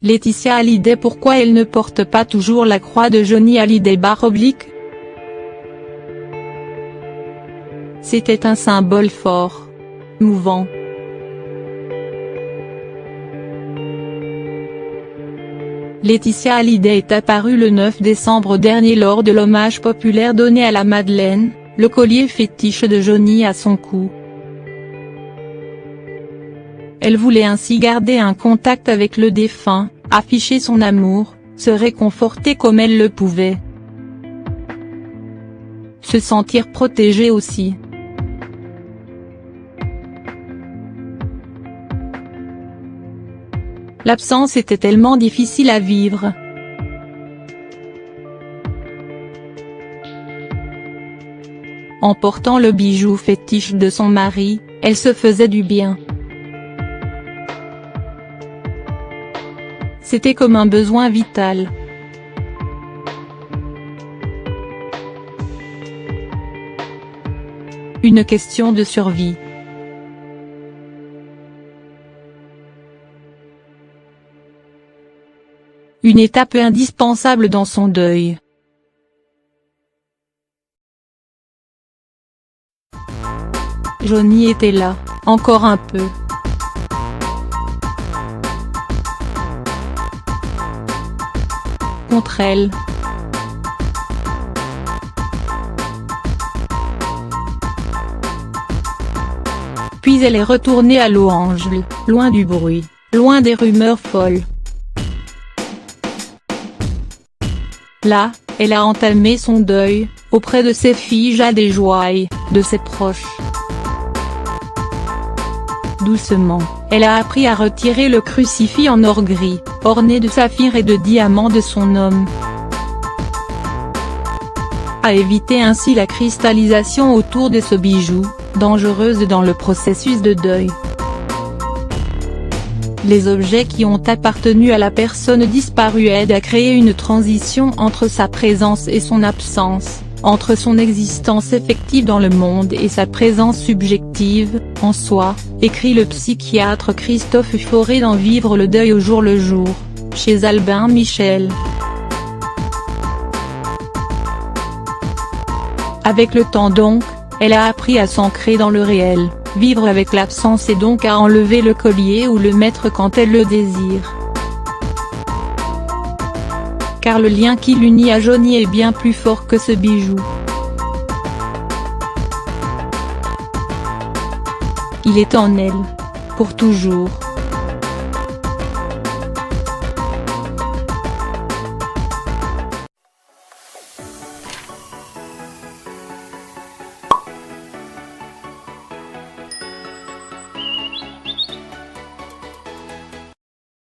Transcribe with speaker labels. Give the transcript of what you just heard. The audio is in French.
Speaker 1: Laetitia Hallyday. Pourquoi elle ne porte pas toujours la croix de Johnny Hallyday /. C'était un symbole fort. Mouvant. Laetitia Hallyday est apparue le 9 décembre dernier lors de l'hommage populaire donné à la Madeleine, le collier fétiche de Johnny à son cou. Elle voulait ainsi garder un contact avec le défunt, afficher son amour, se réconforter comme elle le pouvait. Se sentir protégée aussi. L'absence était tellement difficile à vivre. En portant le bijou fétiche de son mari, elle se faisait du bien. C'était comme un besoin vital. Une question de survie. Une étape indispensable dans son deuil. Johnny était là, encore un peu. Contre elle. Puis elle est retournée à Los Angeles, loin du bruit, loin des rumeurs folles. Là, elle a entamé son deuil, auprès de ses filles Jade et Joy, de ses proches. Doucement, elle a appris à retirer le crucifix en or gris, orné de saphirs et de diamants de son homme. A évité ainsi la cristallisation autour de ce bijou, dangereuse dans le processus de deuil. Les objets qui ont appartenu à la personne disparue aident à créer une transition entre sa présence et son absence, entre son existence effective dans le monde et sa présence subjective, en soi, écrit le psychiatre Christophe Fauré dans Vivre le deuil au jour le jour, chez Albin Michel. Avec le temps donc, elle a appris à s'ancrer dans le réel, vivre avec l'absence et donc à enlever le collier ou le mettre quand elle le désire. Car le lien qui l'unit à Johnny est bien plus fort que ce bijou. Il est en elle. Pour toujours.